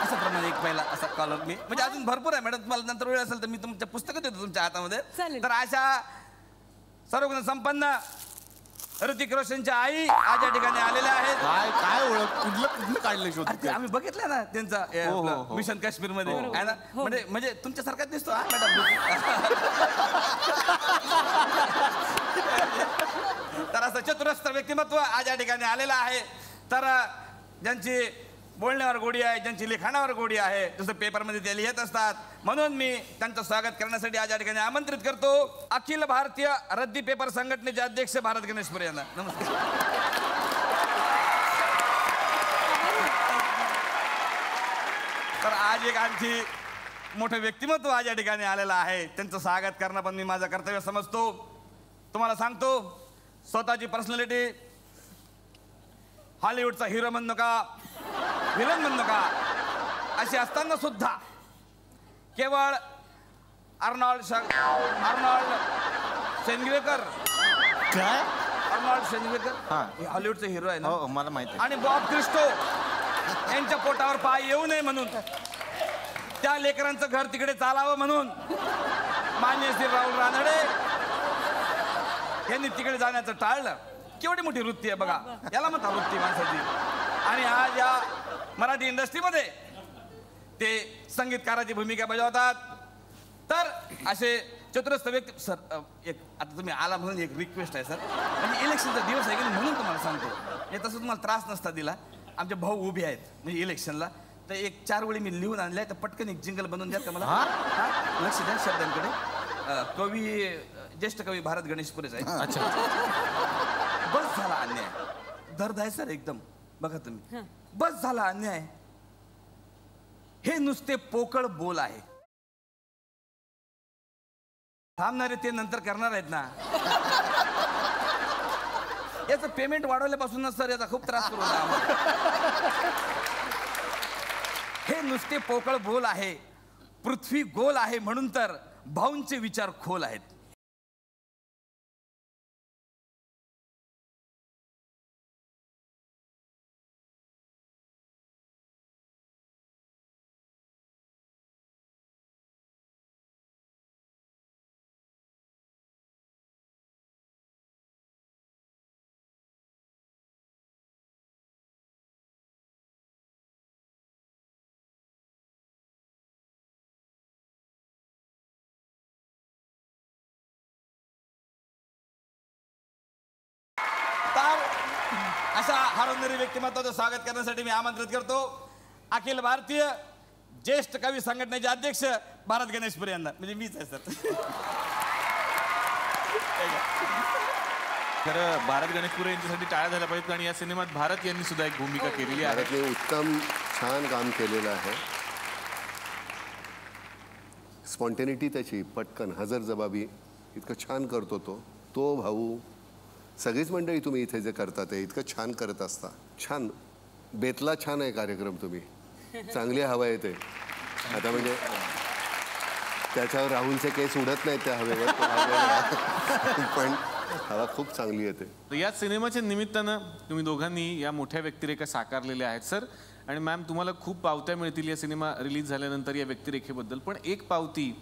असं प्रमाणे एक पहिला असा कॉलम मी म्हणजे अजून भरपूर आहे मॅडम. तुम्हाला नंतर वेळ असेल तर मी तुमच्या पुस्तकं देतो तुमच्या हातामध्ये. चालेल. तर अशा सर्वगुण संपन्न ऋतिक रोशनच्या आई आज या ठिकाणी आलेल्या आहेत. काय ओळख कुठलं काढलं शोध. अरे ते आम्ही बघितलं ना त्यांचा हो. मिशन काश्मीर मध्ये आहे ना. म्हणजे तुमच्यासारखाच दिसतो हा मॅडम. तर असं चतुरस्त्र व्यक्तिमत्व आज या ठिकाणी आलेलं आहे. तर ज्यांची बोलण्यावर गोडी आहे, ज्यांची लिखाणावर गोडी आहे, जसं पेपरमध्ये ते लिहित असतात, म्हणून मी त्यांचं स्वागत करण्यासाठी आज या ठिकाणी आमंत्रित करतो अखिल भारतीय रद्दी पेपर संघटनेचे अध्यक्ष भारत गणेशपुरे यांना. नमस्कार. तर आज एक आणखी मोठं व्यक्तिमत्व आज या ठिकाणी आलेलं आहे. त्यांचं स्वागत करणं पण मी माझं कर्तव्य समजतो. तुम्हाला सांगतो, स्वतःची पर्सनॅलिटी हॉलिवूडचा हिरो म्हणू नका, विलन म्हणू नका, अशी असताना सुद्धा केवळ अर्नॉल्ड शेंगवेकर काय अर्नॉल्ड शेंगवेकर हे हॉलिवूडचे हिरो आहे ना. हो मला माहिती. आणि बॉब क्रिस्टो यांच्या पोटावर पाय येऊ नये म्हणून, त्या लेकरांचं घर तिकडे चालावं म्हणून मान्य श्री राहुल रानडे यांनी तिकडे जाण्याचं टाळलं. केवढी मोठी वृत्ती आहे बघा, याला म्हणता वृत्ती माणसाची. आणि आज या मराठी इंडस्ट्रीमध्ये ते संगीतकाराची भूमिका बजावतात. तर असे चतुरस्र व्यक्ती. सर एक आता तुम्ही आला म्हणून एक रिक्वेस्ट आहे सर. म्हणजे इलेक्शनचा दिवस आहे की म्हणून तुम्हाला सांगतो. हे तसं तुम्हाला त्रास नसता दिला. आमचे भाऊ उभे आहेत म्हणजे इलेक्शनला. तर एक 4 वेळी मी लिहून आणले तर पटकन एक जिंगल बनवून द्या का मला. लक्ष द्या शब्दांकडे. कवी ज्येष्ठ कवी भारत गणेशपुरेच आहे. अच्छा. बस झाला अन्याय. दर्द आहे सर एकदम. बघा तुम्ही, बस झाला अन्याय. हे नुसते पोकळ बोल आहे. थांबणारे ते नंतर करणार आहेत ना. याचं पेमेंट वाढवल्यापासूनच सर याचा खूप त्रास करू आम्हाला. हे नुसते पोकळ बोल आहे. पृथ्वी गोल आहे म्हणून तर भाऊंचे विचार खोल आहेत. अशा हरवणारी व्यक्तिमत्वाचं स्वागत करण्यासाठी मी आमंत्रित करतो अखिल भारतीय ज्येष्ठ कवी संघटनेचे अध्यक्ष भारत गणेशपुरे यांना. म्हणजे मीच आहे सर. खरं भारत गणेशपुरे यांच्यासाठी टाळ्या झाल्या पाहिजेत. आणि या सिनेमात भारत यांनी सुद्धा एक भूमिका केलेली आहे. भारतने उत्तम छान काम केलेलं आहे. स्पॉन्टेनिटी त्याची पटकन हजरजबाबी इतकं छान करतो तो भाऊ. सगळीच मंडळी तुम्ही इथे जे करता ते इतकं छान करत असता. छान बेतला छान आहे कार्यक्रम. तुम्ही चांगली हवा येते आता. म्हणजे त्याच्यावर राहुलचे केस उडत नाहीत त्या हवेवर. पण हवा खूप चांगली येते. तर या सिनेमाच्या निमित्तानं तुम्ही दोघांनी या मोठ्या व्यक्तिरेखा साकारलेल्या आहेत सर. आणि मॅम तुम्हाला खूप पावत्या मिळतील या सिनेमा रिलीज झाल्यानंतर या व्यक्तिरेखेबद्दल. पण एक पावती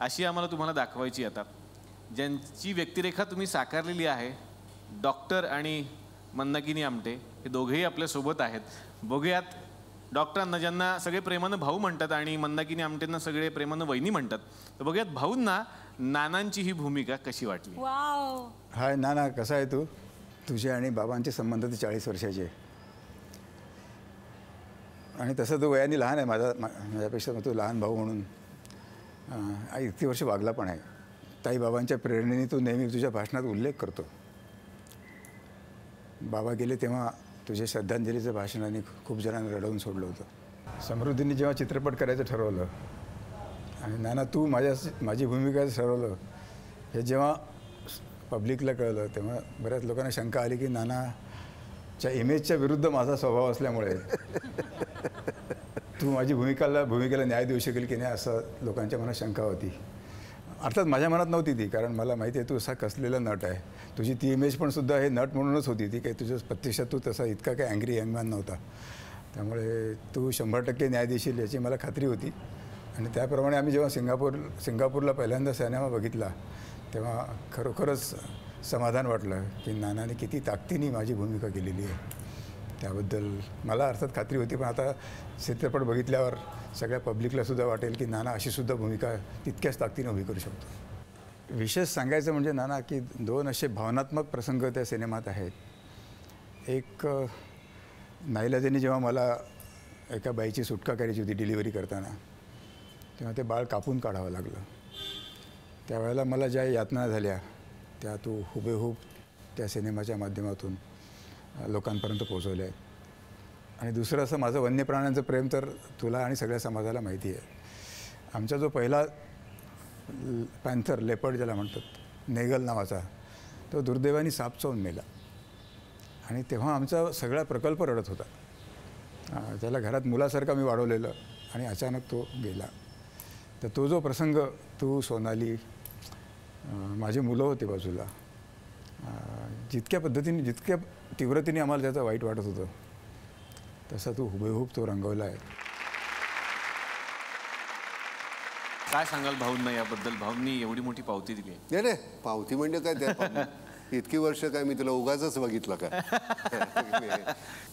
अशी आम्हाला तुम्हाला दाखवायची आता, ज्यांची व्यक्तिरेखा तुम्ही साकारलेली आहे. डॉक्टर आणि मंदाकिनी आमटे हे दोघेही आपल्यासोबत आहेत. बघूयात डॉक्टरांना, ज्यांना सगळे प्रेमानं भाऊ म्हणतात आणि मंदाकिनी आमटेंना सगळे प्रेमानं वहिनी म्हणतात, तर बघूयात भाऊंना नानांची ही भूमिका कशी वाटली. वाव. हाय नाना, कसा आहे तू? तुझे आणि बाबांचे संबंध ते 40 वर्षाचे आणि तसं तू वयाने लहान आहे माझ्यापेक्षा. तू लहान भाऊ म्हणून इतकी वर्ष वागला पण आहे. ताई बाबांच्या प्रेरणेने तू नेहमी तुझ्या भाषणात उल्लेख करतो. बाबा गेले तेव्हा तुझ्या श्रद्धांजलीचं भाषणाने खूप जणांना रडवून सोडलं होतं. समृद्धीने जेव्हा चित्रपट करायचं ठरवलं आणि नाना तू माझी भूमिका ठरवलं, हे जेव्हा पब्लिकला कळलं तेव्हा बऱ्याच लोकांना शंका आली की नानाच्या इमेजच्या विरुद्ध माझा स्वभाव असल्यामुळे तू माझी भूमिकेला न्याय देऊ शकेल की नाही, असं लोकांच्या मनात शंका होती. अर्थात माझ्या मनात नव्हती ती, कारण मला माहिती आहे तू असा कसलेला नट आहे. तुझी ती इमेज पण सुद्धा हे नट म्हणूनच होती ती, काही तुझं प्रत्यक्षात तू तसा इतका काही अँग्री यंगमॅन नव्हता. त्यामुळे तू 100% न्याय देशील याची मला खात्री होती. आणि त्याप्रमाणे आम्ही जेव्हा सिंगापूरला पहिल्यांदा सिनेमा बघितला तेव्हा खरोखरच समाधान वाटलं की नानाने किती ताकदीने माझी भूमिका केलेली आहे. त्याबद्दल मला अर्थात खात्री होती, पण आता चित्रपट बघितल्यावर सगळ्या पब्लिकलासुद्धा वाटेल की नाना अशीसुद्धा भूमिका तितक्याच ताकदीने उभी करू शकतो. विशेष सांगायचं म्हणजे नाना की 2 असे भावनात्मक प्रसंग त्या सिनेमात आहेत. एक नाईलाजाने जेव्हा मला एका बाईची सुटका करायची होती डिलिव्हरी करताना, तेव्हा ते बाळ कापून काढावं लागलं. त्यावेळेला मला ज्या यातना झाल्या त्या तू हुबेहूब त्या सिनेमाच्या माध्यमातून लोकांपर्यंत पोहोचवल्या आहेत. आणि दुसरं असं माझं वन्यप्राण्यांचं प्रेम तर तुला आणि सगळ्या समाजाला माहिती आहे. आमचा जो पहिला पॅन्थर, लेपर्ड ज्याला म्हणतात, नेगल नावाचा, तो दुर्दैवाने साप चावून मेला. आणि तेव्हा आमचा सगळा प्रकल्प रडत होता. त्याला घरात मुलासारखा मी वाढवलेलं आणि अचानक तो गेला. तर तो जो प्रसंग, तू, सोनाली, माझी मुलं होते बाजूला, जितक्या तीव्रतेने आम्हाला त्याचं वाईट वाटत होतं तसा तू हुबेहूब तो रंगवला आहे. काय सांगाल भाऊंना याबद्दल? भाऊंनी एवढी मोठी पावती दिली आहे. नाही, पावती म्हणजे काय, त्या इतकी वर्ष काय मी तुला उगाचच बघितलं का?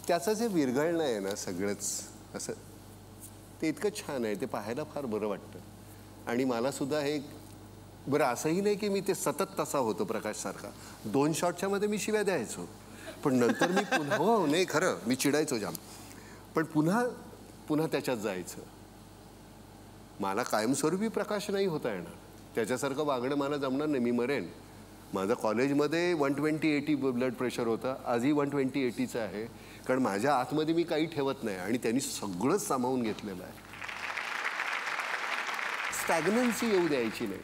त्याचं जे विरघळणं आहे ना सगळंच असं, ते इतकं छान आहे, ते पाहायला फार बरं वाटतं. आणि मला सुद्धा हे बरं असंही नाही की मी ते सतत तसा होतो प्रकाशसारखा. 2 शॉटच्या मध्ये मी शिव्या द्यायचो, पण नंतर मी पुन्हा, हो नाही खरं मी चिडायचो जाम, पण पुन्हा त्याच्यात जायचं. मला कायमस्वरूपी प्रकाश नाही होता येणार, त्याच्यासारखं वागणं मला जमणार नाही, मी मरेन. माझं कॉलेजमध्ये 120/80 ब्लड प्रेशर होतं, आजही 120/80चं आहे, कारण माझ्या आतमध्ये मी काही ठेवत नाही आणि त्यांनी सगळंच सामावून घेतलेलं आहे. स्टॅग्नन्सी येऊ द्यायची नाही.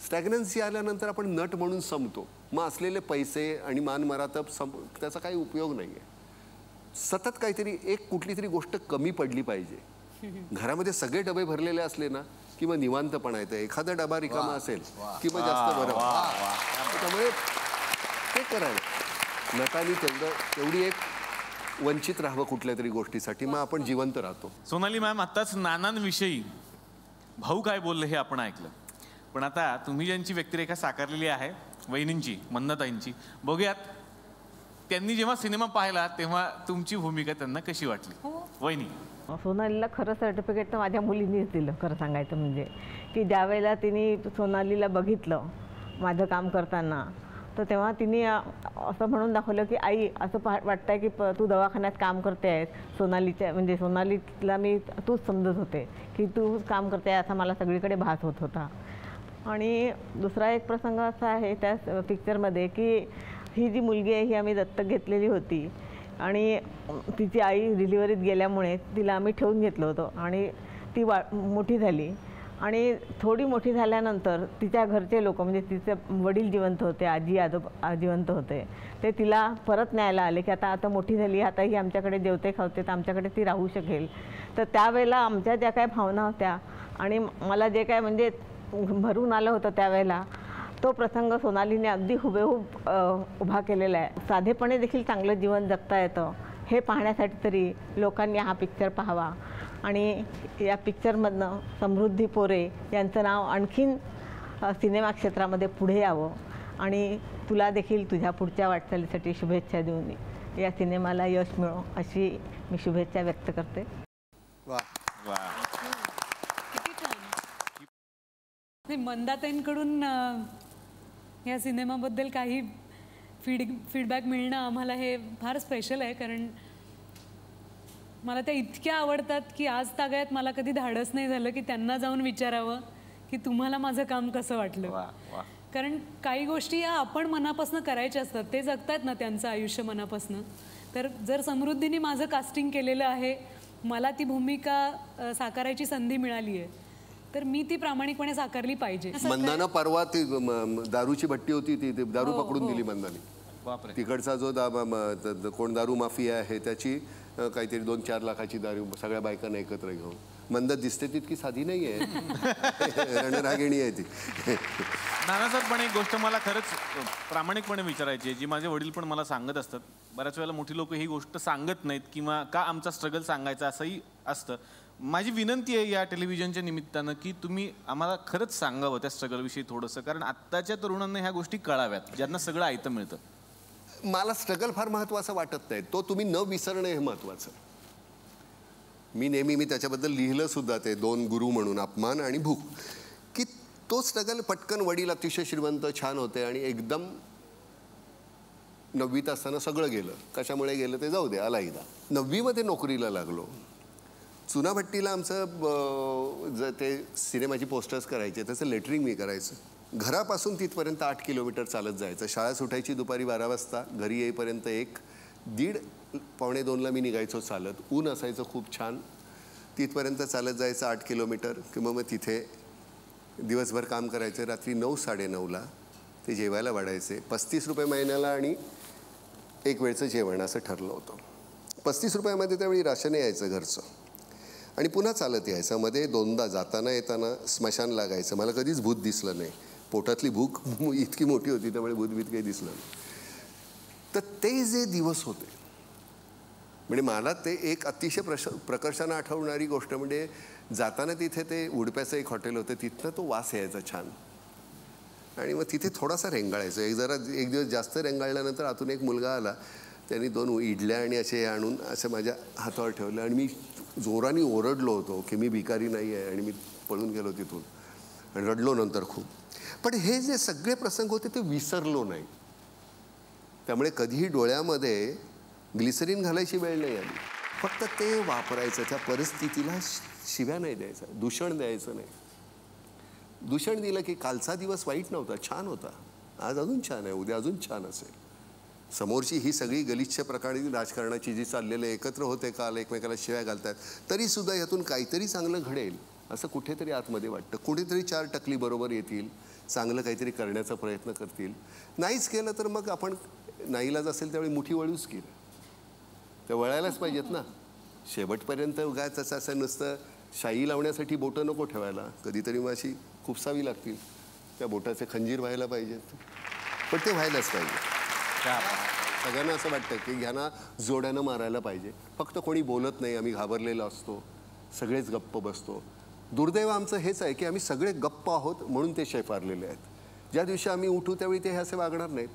स्टॅग्नन्सी आल्यानंतर आपण नट म्हणून संपतो, मग असलेले पैसे आणि मानमरातब त्याचा काही उपयोग नाही आहे. सतत काहीतरी एक कुठली तरी गोष्ट कमी पडली पाहिजे. घरामध्ये सगळे डबे भरलेले असले ना की मग निवांतपणा येतं, एखादा डबा रिकामा असेल की मग जास्त बरं. त्यामुळे ते करायला नटाने तेवढी एक वंचित राहावं कुठल्या तरी गोष्टीसाठी, मग आपण जिवंत राहतो. सोनाली मॅम, आत्ताच नानांविषयी भाऊ काय बोलले हे आपण ऐकलं, पण आता तुम्ही ज्यांची व्यक्तिरेखा साकारलेली आहे वहिनींची, मंदाताईंची, बघूयात त्यांनी जेव्हा सिनेमा पाहिला तेव्हा तुमची भूमिका त्यांना कशी वाटली. वहिनी. सोनालीला खरं सर्टिफिकेट तर माझ्या मुलींनीच दिलं. खरं सांगायचं म्हणजे की ज्यावेळेला तिने सोनालीला बघितलं माझं काम करताना, तर तेव्हा तिने असं म्हणून दाखवलं की आई असं वाटतंय की तू दवाखान्यात काम करते आहेस. म्हणजे सोनालीला मी तूच समजत होते की तू काम करते असा मला सगळीकडे भास होत होता. आणि दुसरा एक प्रसंग असा आहे त्या पिक्चरमध्ये की ही जी मुलगी आहे ही आम्ही दत्तक घेतलेली होती आणि तिची आई डिलिव्हरीत गेल्यामुळे तिला आम्ही ठेवून घेतलं होतं आणि ती मोठी झाली. आणि थोडी मोठी झाल्यानंतर तिच्या घरचे लोक, म्हणजे तिचे वडील जिवंत होते, आजी आजोबा जिवंत होते, ते तिला परत न्यायला आले की आता मोठी झाली, आता ही आमच्याकडे जेवते खावते तर आमच्याकडे ती राहू शकेल. तर त्यावेळेला आमच्या ज्या काय भावना होत्या आणि मला जे काय म्हणजे भरून आलं होतं त्यावेळेला, तो प्रसंग सोनालीने अगदी हुबेहूब उभा केलेला आहे. साधेपणे देखील चांगलं जीवन जगता येतं हे पाहण्यासाठी तरी लोकांनी हा पिक्चर पाहावा. आणि या पिक्चरमधनं समृद्धी पोरे यांचं नाव आणखीन सिनेमा क्षेत्रामध्ये पुढे यावं आणि तुला देखील तुझ्या पुढच्या वाटचालीसाठी शुभेच्छा देऊन या सिनेमाला यश मिळो अशी मी शुभेच्छा व्यक्त करते. वा. किती छान. नाही, मंदाताईंकडून या सिनेमाबद्दल काही फीडबॅक मिळणं आम्हाला हे फार स्पेशल आहे, कारण मला त्या इतक्या आवडतात की आज तागायत मला कधी धाडस नाही झालं की त्यांना जाऊन विचारावं की तुम्हाला माझं काम कसं वाटलं. कारण काही गोष्टी या आपण मनापासून करायच्या असतात, ते जगतात ना त्यांचं आयुष्य मनापासून. तर जर समृद्धीने माझं कास्टिंग केलेलं आहे, मला ती भूमिका साकारायची संधी मिळाली आहे, तर मी ती प्रामाणिकपणे साकारली पाहिजे. मंदानं परवा ती दारूची भट्टी होती, ती दारू पकडून दिली मंदाने. बापरे. तिकडचा जो कोण दारू माफिया आहे त्याची काहीतरी 2-4 लाखाची दारू सगळ्या बायकांना एकत्र घेऊन. मंद दिसते तितकी साधी नाही आहे, रणरागिणी आहे ती. नानासाहेब, पण एक गोष्ट मला खरंच प्रामाणिकपणे विचारायची आहे, जी माझे वडील पण मला सांगत असतात. बऱ्याच वेळेला मोठी लोक ही गोष्ट सांगत नाहीत किंवा का आमचा स्ट्रगल सांगायचा असंही असतं. माझी विनंती आहे या टेलिव्हिजनच्या निमित्तानं की तुम्ही आम्हाला खरंच सांगावं त्या स्ट्रगलविषयी थोडंसं, कारण आत्ताच्या तरुणांना ह्या गोष्टी कळाव्यात, ज्यांना सगळं आयतं मिळतं. मला स्ट्रगल फार महत्त्वाचं वाटत नाही, तो तुम्ही न विसरणं हे महत्त्वाचं. मी त्याच्याबद्दल लिहिलं सुद्धा, ते 2 गुरु म्हणून, अपमान आणि भूक, की तो स्ट्रगल पटकन वडील अतिशय श्रीमंत छान होते आणि एकदम 9वीत असताना सगळं गेलं. कशामुळे गेलं ते जाऊ दे, अलाहिदा. 9वीमध्ये नोकरीला लागलो. चुनाभट्टीला आमचं ते सिनेमाची पोस्टर्स करायचे, त्याचं लेटरिंग मी करायचं. घरापासून तिथपर्यंत 8 किलोमीटर चालत जायचं. शाळा सुटायची दुपारी 12 वाजता, घरी येईपर्यंत 1, 1:30, 1:45ला मी निघायचो चालत. ऊन असायचं खूप छान. तिथपर्यंत चालत जायचं 8 किलोमीटर, किंवा मग तिथे दिवसभर काम करायचं. रात्री 9, 9:30ला ते जेवायला वाढायचे. 35 रुपये महिन्याला आणि 1 वेळचं जेवण असं ठरलं होतं. 35 रुपयामध्ये त्यावेळी राशन यायचं घरचं, आणि पुन्हा चालत यायचं. मध्ये 2दा जाताना येताना स्मशान लागायचं. मला कधीच भूत दिसलं नाही. पोटातली भूक इतकी मोठी होती, त्यामुळे भूतभीत काही दिसलं नाही. तर ते जे दिवस होते, म्हणजे मला ते एक अतिशय प्रकर्षानं आठवणारी गोष्ट म्हणजे जाताना तिथे ते उडप्याचं एक हॉटेल होतं, तिथनं तो वास यायचा छान, आणि मग तिथे थोडासा रेंगाळायचं. एक दिवस जास्त रेंगाळल्यानंतर आतून एक मुलगा आला. त्यांनी 2 इडल्या आणि असे आणून असं माझ्या हातावर ठेवलं, आणि मी जोराने ओरडलो होतो की मी भिकारी नाही आहे, आणि मी पळून गेलो तिथून आणि रडलो नंतर खूप. पण हे जे सगळे प्रसंग होते ते विसरलो नाही. त्यामुळे कधीही डोळ्यामध्ये ग्लिसरीन घालायची वेळ नाही आली. फक्त ते वापरायचं, त्या परिस्थितीला शिव्या नाही द्यायचा, दूषण द्यायचं नाही. दूषण दिलं की कालचा दिवस वाईट नव्हता, छान होता, आज अजून छान आहे, उद्या अजून छान असेल. समोरची ही सगळी गलिच्छ प्रकारची राजकारणाची जी चाललेले एकत्र होते काल, एकमेकाला शिव्या घालतात, तरीसुद्धा यातून काहीतरी चांगलं घडेल असं कुठेतरी आतमध्ये वाटतं. कुठेतरी 4 टकली बरोबर येतील, चांगलं काहीतरी करण्याचा प्रयत्न करतील. नाहीच केलं तर मग आपण नाईलाज असेल त्यावेळी मुठी वळूच की, त्या वळायलाच पाहिजेत ना शेवटपर्यंत. उगाच असं नुसतं शाई लावण्यासाठी बोटं नको ठेवायला, कधीतरी मग अशी खुपसावी लागतील. त्या बोटाचे खंजीर व्हायला पाहिजेत, पण ते व्हायलाच पाहिजे. सगळ्यांना असं वाटतं की ह्यांना जोड्यानं मारायला पाहिजे, फक्त कोणी बोलत नाही, आम्ही घाबरलेलो असतो, सगळेच गप्प बसतो. दुर्दैव आमचं हेच आहे की आम्ही सगळे गप्प आहोत म्हणून ते शेफारलेले आहेत. ज्या दिवशी आम्ही उठू त्यावेळी ते हे असे वागणार नाहीत.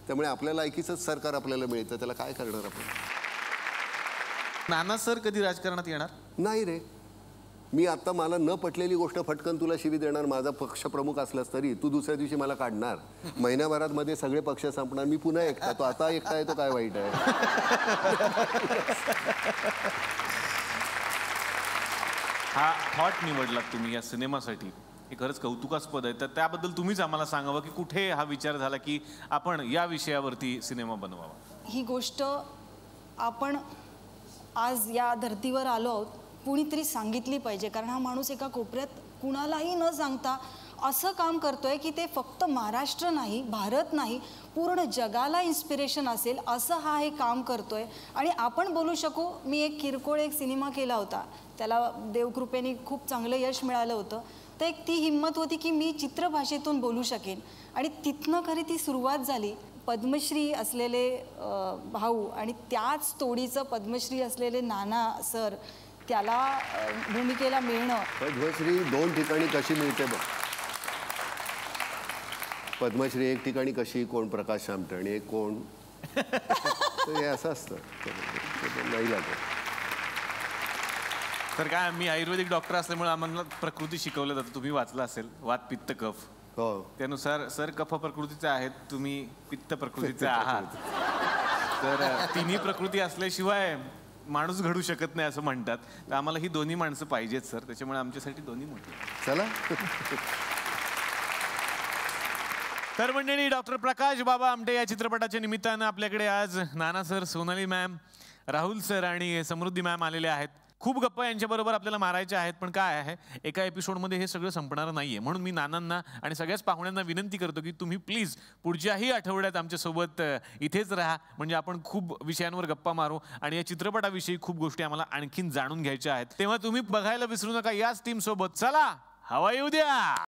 त्यामुळे आपल्याला ऐकीचंच सरकार आपल्याला मिळतं, त्याला काय करणार आपण. नाना सर कधी राजकारणात येणार नाही रे. मी आता मला न पटलेली गोष्ट फटकन तुला शिवी देणार, माझा पक्ष प्रमुख असलास तरी तू दुसऱ्या दिवशी मला काढणार. महिन्याभरात मध्ये सगळे पक्ष संपणार, मी पुन्हा एकटा. तो आता एकटा आहे, तो काय वाईट आहे. हा थॉट निवडलात तुम्ही या सिनेमासाठी, हे खरंच कौतुकास्पद आहे. तर त्याबद्दल तुम्हीच आम्हाला सांगावं की कुठे हा विचार झाला की आपण या विषयावरती सिनेमा बनवावा. ही गोष्ट आपण आज या धर्तीवर आलो आहोत, कुणीतरी सांगितली पाहिजे. कारण हा माणूस एका कोपऱ्यात कुणालाही न सांगता असं काम करतोय की ते फक्त महाराष्ट्र नाही, भारत नाही, पूर्ण जगाला इन्स्पिरेशन असेल असं हा हे काम करतोय. आणि आपण बोलू शकू. मी एक किरकोळ सिनेमा केला होता, त्याला देवकृपेने खूप चांगलं यश मिळालं होतं. तर एक ती हिंमत होती की मी चित्रभाषेतून बोलू शकेन, आणि तिथनं खरी ती सुरुवात झाली. पद्मश्री असलेले भाऊ आणि त्याच तोडीचं पद्मश्री असलेले नाना सर, त्याला भूमिकेला मिळणं. पद्मश्री 2 ठिकाणी कशी मिळते बघ. पद्मश्री एक ठिकाणी कशी, कोण प्रकाश आमटे आणि एक कोण, हे असं असतं, नाही लागत. तर काय मी आयुर्वेदिक डॉक्टर असल्यामुळे आम्हाला प्रकृती शिकवलं जातं. तुम्ही वाचलं असेल वात पित्त कफ. हो. त्यानुसार सर कफ प्रकृतीचे आहेत, तुम्ही पित्त प्रकृतीचे आहात. तर तिन्ही प्रकृती असल्याशिवाय माणूस घडू शकत नाही असं म्हणतात. तर आम्हाला ही दोन्ही माणसं पाहिजेत सर, त्याच्यामुळे आमच्यासाठी दोन्ही मोठी. चला. तर मंडळी, डॉक्टर प्रकाश बाबा आमटे या चित्रपटाच्या निमित्तानं आपल्याकडे आज Nana sir, Sonali ma'am, Rahul sir आणि समृद्धी मॅम आलेले आहेत. खूप गप्पा यांच्याबरोबर आपल्याला मारायच्या आहेत, पण काय आहे, एका एपिसोडमध्ये हे सगळं संपणार नाहीये. म्हणून मी नानांना आणि सगळ्याच पाहुण्यांना विनंती करतो की तुम्ही प्लीज पुढच्याही आठवड्यात आमच्यासोबत इथेच राहा. म्हणजे आपण खूप विषयांवर गप्पा मारू आणि या चित्रपटाविषयी खूप गोष्टी आम्हाला आणखीन जाणून घ्यायच्या आहेत. तेव्हा तुम्ही बघायला विसरू नका याच टीम सोबत. चला हवा येऊ द्या.